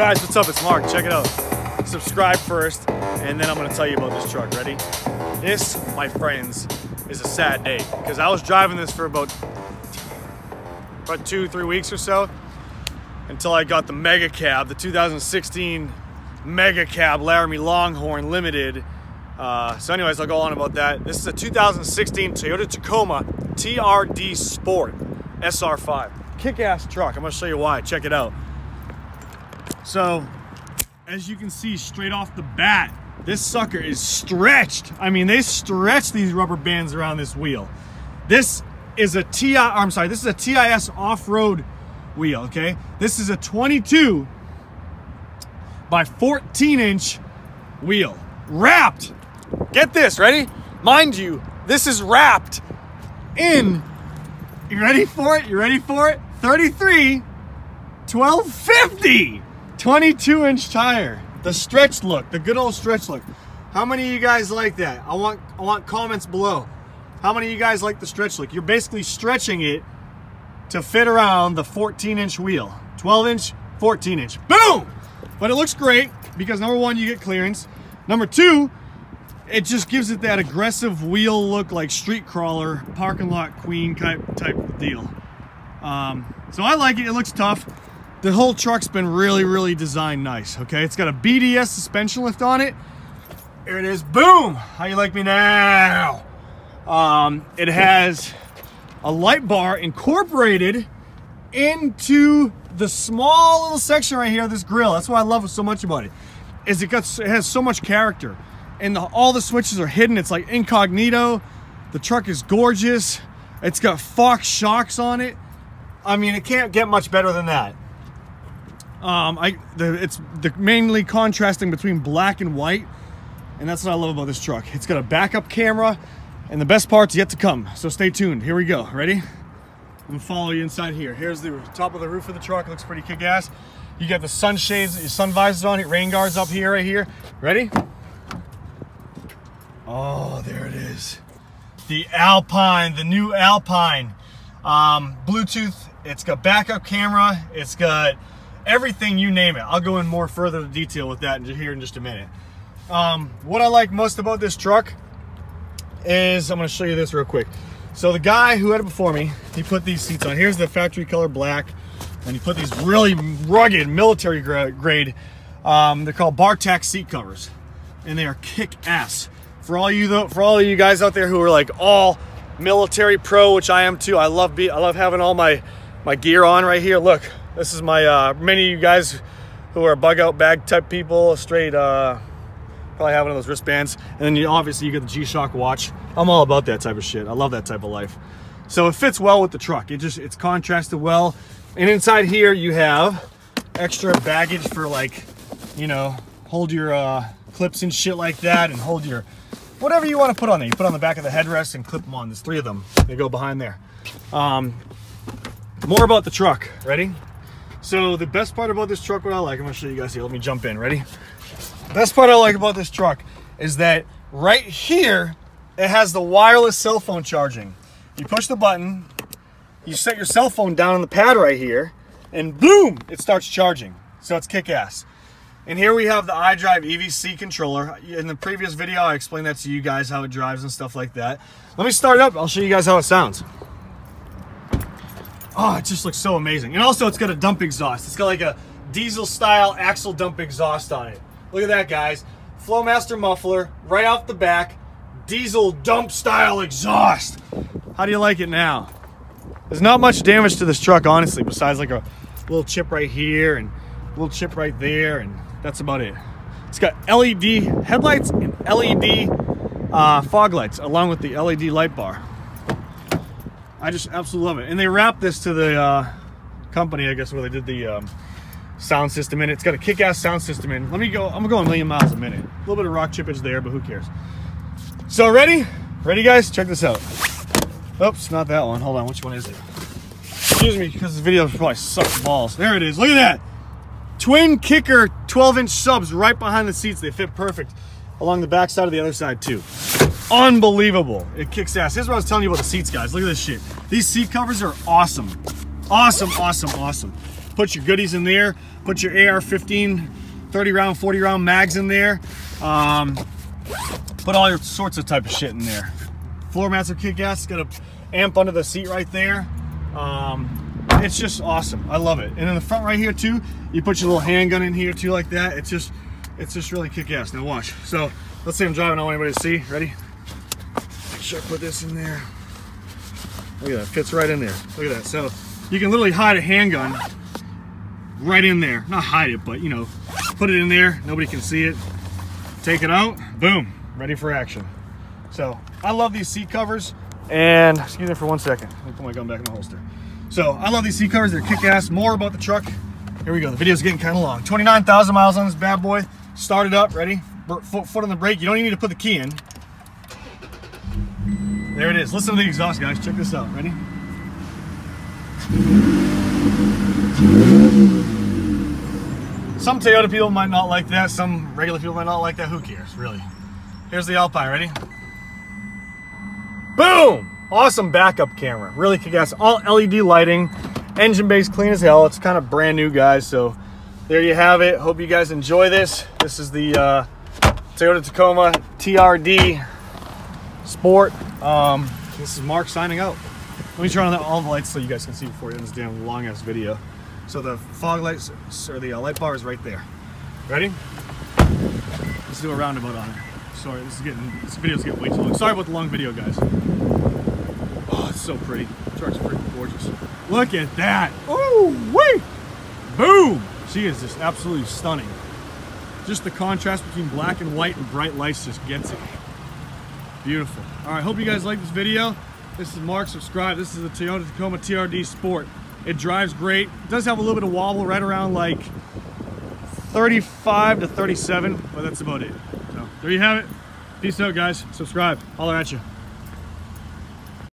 Guys, what's up? It's Mark. Check it out. Subscribe first, and then I'm going to tell you about this truck. Ready? This, my friends, is a sad day because I was driving this for about 2-3 weeks or so until I got the Mega Cab, the 2016 Mega Cab Laramie Longhorn Limited. So anyways, I'll go on about that. This is a 2016 Toyota Tacoma TRD Sport SR5. Kick-ass truck. I'm going to show you why. Check it out. So, as you can see straight off the bat, this sucker is stretched. I mean, they stretch these rubber bands around this wheel. This is a this is a TIS off-road wheel, okay? This is a 22 by 14-inch wheel. Wrapped. Get this, ready? Mind you, this is wrapped in, you ready for it? You ready for it? 33 1250 22-inch tire. The stretch look, the good old stretch look. How many of you guys like that? I want comments below. How many of you guys like the stretch look? You're basically stretching it to fit around the 14-inch wheel. 12-inch, 14-inch. Boom! But it looks great because number one, you get clearance. Number two, it just gives it that aggressive wheel look, like street crawler, parking lot queen type deal. So I like it. It looks tough. The whole truck's been really designed nice, okay? It's got a BDS suspension lift on it. Here it is, boom! How you like me now? It has a light bar incorporated into the small little section right here of this grill. That's why I love it so much about it, is it has so much character. And all the switches are hidden. It's like incognito. The truck is gorgeous. It's got Fox shocks on it. I mean, it can't get much better than that. It's mainly contrasting between black and white, and that's what I love about this truck. It's got a backup camera, and the best part's yet to come, so stay tuned. Here we go. Ready? I'm gonna follow you inside here. Here's the top of the roof of the truck. It looks pretty kick-ass. You got the sunshades, your sun visors on it, rain guards up here, right here. Ready? Oh, there it is. The Alpine, the new Alpine. Bluetooth. It's got backup camera. It's got everything, you name it. I'll go in more further detail with that here in just a minute. What I like most about this truck is, I'm going to show you this real quick. So the guy who had it before me, he put these seats on. Here's the factory color black, and he put these really rugged military grade, they're called BARTACT seat covers, and they are kick-ass. For all you guys out there who are like all military pro, which I am too, I love having all my gear on right here. Look. This is my, many of you guys who are bug out bag type people, straight, probably have one of those wristbands. And then obviously you get the G-Shock watch. I'm all about that type of shit. I love that type of life. So it fits well with the truck. It's contrasted well. And inside here you have extra baggage for, like, you know, hold your clips and shit like that, and hold your, whatever you want to put on there. You put on the back of the headrest and clip them on. There's 3 of them. They go behind there. More about the truck. Ready? So the best part about this truck, what I like, I'm gonna show you guys here. Let me jump in, ready? The best part I like about this truck is that right here, it has the wireless cell phone charging. You push the button, you set your cell phone down on the pad right here, and boom, it starts charging. So it's kick-ass. And here we have the iDrive EVC controller. In the previous video, I explained that to you guys, how it drives and stuff like that. Let me start it up, I'll show you guys how it sounds. Oh, it just looks so amazing. And also it's got a dump exhaust. It's got like a diesel style axle dump exhaust on it. Look at that, guys. Flowmaster muffler right off the back. Diesel dump style exhaust. How do you like it now? There's not much damage to this truck, honestly, besides like a little chip right here and a little chip right there, and that's about it. It's got LED headlights and LED fog lights along with the LED light bar. I just absolutely love it. And they wrapped this to the company, I guess, where they did the sound system in it. It's got a kick-ass sound system in. I'm gonna go a million miles a minute. A little bit of rock chippage there, but who cares? So ready? Ready, guys? Check this out. Oops, not that one. Hold on, which one is it? Excuse me, because this video probably sucks balls. There it is. Look at that. Twin kicker 12-inch subs right behind the seats. They fit perfect along the back side of the other side too. Unbelievable. It kicks ass. Here's what I was telling you about the seats, guys. Look at this shit. These seat covers are awesome. Awesome, awesome, awesome. put your goodies in there. Put your AR-15, 30 round, 40 round mags in there. Put all your sorts of type of shit in there. Flowmaster kick-ass, got a amp under the seat right there. It's just awesome. I love it. And in the front right here too, you put your little handgun in here too like that. It's just really kick-ass. Now watch. So let's say I'm driving, I don't want anybody to see. Ready? Make sure I put this in there. Look at that, fits right in there. Look at that. So you can literally hide a handgun right in there. Not hide it, but you know, put it in there. Nobody can see it. Take it out. Boom. Ready for action. So I love these seat covers. And excuse me for 1 second. Let me put my gun back in the holster. So I love these seat covers. They're kick-ass. More about the truck. Here we go. The video's getting kind of long. 29,000 miles on this bad boy. Start it up. Ready? Foot on the brake. You don't even need to put the key in. There it is. Listen to the exhaust, guys. Check this out. Ready? Some Toyota people might not like that. Some regular people might not like that. Who cares, really? Here's the Alpine. Ready? Boom! Awesome backup camera. Really kick-ass. All LED lighting. Engine base clean as hell. It's kind of brand new, guys. So there you have it. Hope you guys enjoy this. This is the Toyota Tacoma TRD Sport. This is Mark signing out. Let me turn on all the lights so you guys can see before you end this damn long-ass video. So the fog lights, or the light bar is right there. Ready? Let's do a roundabout on it. Sorry, this video's getting way too long. Sorry about the long video, guys. Oh, it's so pretty. The truck's freaking gorgeous. Look at that. Oh, wait. Boom. She is just absolutely stunning. Just the contrast between black and white and bright lights just gets it. Beautiful. All right, hope you guys like this video. This is Mark. Subscribe. This is the Toyota Tacoma TRD Sport. It drives great. It does have a little bit of wobble right around like 35 to 37, but that's about it. So there you have it. Peace out, guys. Subscribe. Holler at you.